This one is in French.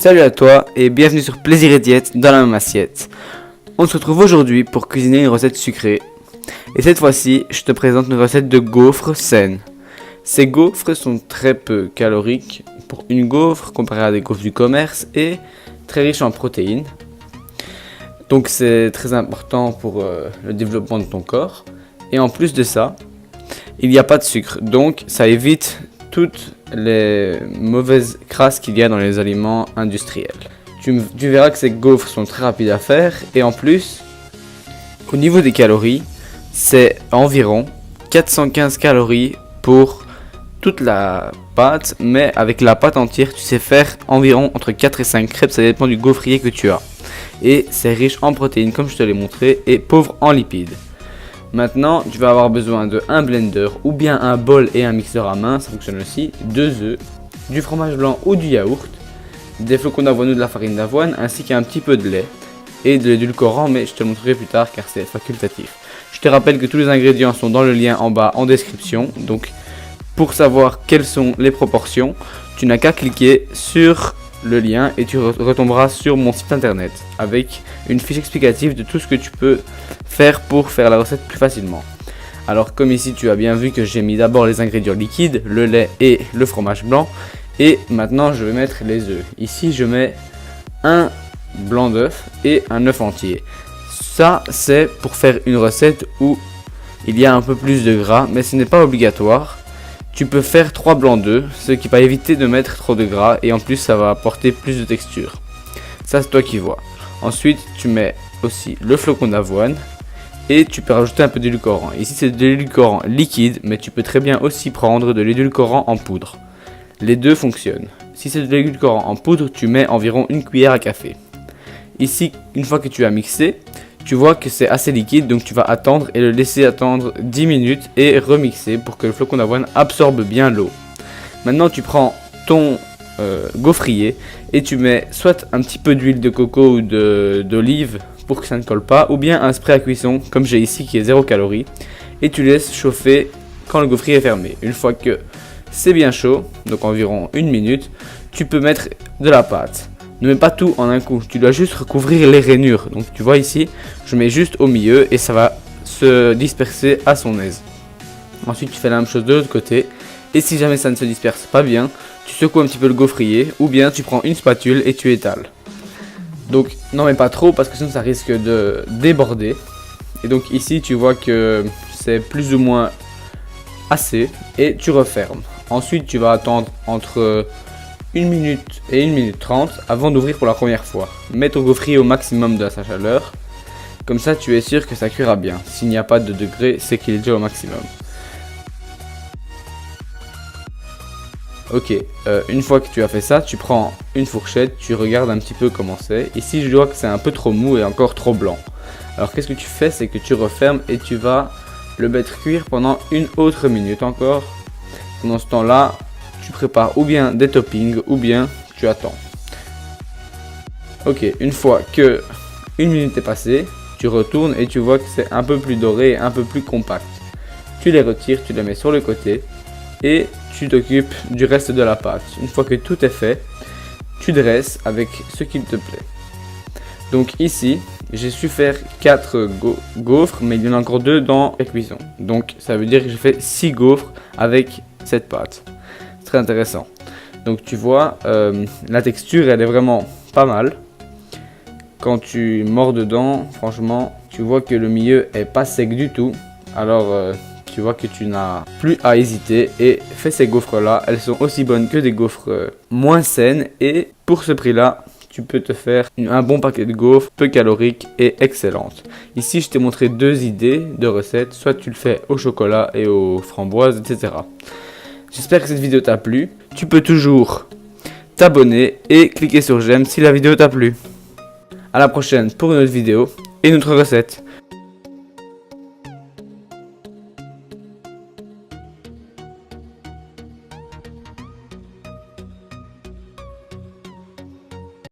Salut à toi et bienvenue sur Plaisir et Diète dans la même assiette. On se retrouve aujourd'hui pour cuisiner une recette sucrée. Et cette fois-ci, je te présente une recette de gaufres saines. Ces gaufres sont très peu caloriques pour une gaufre comparée à des gaufres du commerce et très riches en protéines. Donc c'est très important pour le développement de ton corps. Et en plus de ça, il n'y a pas de sucre. Donc ça évite toutes les mauvaises crasses qu'il y a dans les aliments industriels. Tu verras que ces gaufres sont très rapides à faire et en plus, au niveau des calories, c'est environ 415 calories pour toute la pâte, mais avec la pâte entière, tu sais faire environ entre 4 et 5 crêpes, ça dépend du gaufrier que tu as. Et c'est riche en protéines comme je te l'ai montré et pauvre en lipides. Maintenant, tu vas avoir besoin de un blender ou bien un bol et un mixeur à main, ça fonctionne aussi, 2 œufs, du fromage blanc ou du yaourt, des flocons d'avoine ou de la farine d'avoine, ainsi qu'un petit peu de lait et de l'édulcorant, mais je te le montrerai plus tard car c'est facultatif. Je te rappelle que tous les ingrédients sont dans le lien en bas en description, donc pour savoir quelles sont les proportions, tu n'as qu'à cliquer sur le lien et tu retomberas sur mon site internet avec une fiche explicative de tout ce que tu peux faire pour faire la recette plus facilement. Alors comme ici tu as bien vu que j'ai mis d'abord les ingrédients liquides, le lait et le fromage blanc, et maintenant je vais mettre les œufs. Ici je mets un blanc d'œuf et un œuf entier. Ça c'est pour faire une recette où il y a un peu plus de gras, mais ce n'est pas obligatoire. Tu peux faire 3 blancs d'œufs, ce qui va éviter de mettre trop de gras et en plus ça va apporter plus de texture. Ça c'est toi qui vois. Ensuite tu mets aussi le flocon d'avoine et tu peux rajouter un peu d'édulcorant. Ici c'est de l'édulcorant liquide, mais tu peux très bien aussi prendre de l'édulcorant en poudre. Les deux fonctionnent. Si c'est de l'édulcorant en poudre, tu mets environ une cuillère à café. Ici, une fois que tu as mixé, tu vois que c'est assez liquide, donc tu vas attendre et le laisser attendre 10 minutes et remixer pour que le flocon d'avoine absorbe bien l'eau. Maintenant tu prends ton gaufrier et tu mets soit un petit peu d'huile de coco ou d'olive pour que ça ne colle pas, ou bien un spray à cuisson comme j'ai ici qui est 0 calories, et tu laisses chauffer quand le gaufrier est fermé. Une fois que c'est bien chaud, donc environ 1 minute, tu peux mettre de la pâte. Ne mets pas tout en un coup, tu dois juste recouvrir les rainures. Donc tu vois ici, je mets juste au milieu et ça va se disperser à son aise. Ensuite tu fais la même chose de l'autre côté. Et si jamais ça ne se disperse pas bien, tu secoues un petit peu le gaufrier ou bien tu prends une spatule et tu étales. Donc n'en mets pas trop parce que sinon ça risque de déborder. Et donc ici tu vois que c'est plus ou moins assez et tu refermes. Ensuite tu vas attendre entre 1 minute et 1 minute 30 avant d'ouvrir pour la première fois. Mets ton gaufrier au maximum de sa chaleur. Comme ça tu es sûr que ça cuira bien. S'il n'y a pas de degré, c'est qu'il est déjà au maximum. Ok, une fois que tu as fait ça, tu prends une fourchette, tu regardes un petit peu comment c'est. Ici je vois que c'est un peu trop mou et encore trop blanc. Alors qu'est-ce que tu fais, c'est que tu refermes et tu vas le mettre cuire pendant une autre minute encore. Pendant ce temps-là, tu prépares ou bien des toppings ou bien tu attends. Ok, une fois que 1 minute est passée, tu retournes et tu vois que c'est un peu plus doré et un peu plus compact. Tu les retires, tu les mets sur le côté et tu t'occupes du reste de la pâte. Une fois que tout est fait, tu dresses avec ce qu'il te plaît. Donc ici, j'ai su faire 4 gaufres, mais il y en a encore 2 dans la cuisson. Donc ça veut dire que j'ai fait 6 gaufres avec cette pâte. Très intéressant. Donc tu vois, la texture elle est vraiment pas mal. Quand tu mords dedans, franchement, tu vois que le milieu est pas sec du tout. Alors tu vois que tu n'as plus à hésiter et fais ces gaufres là. Elles sont aussi bonnes que des gaufres moins saines et pour ce prix là, tu peux te faire un bon paquet de gaufres peu caloriques et excellentes. Ici je t'ai montré 2 idées de recettes. Soit tu le fais au chocolat et aux framboises, etc. J'espère que cette vidéo t'a plu. Tu peux toujours t'abonner et cliquer sur j'aime si la vidéo t'a plu. A la prochaine pour une autre vidéo et une autre recette.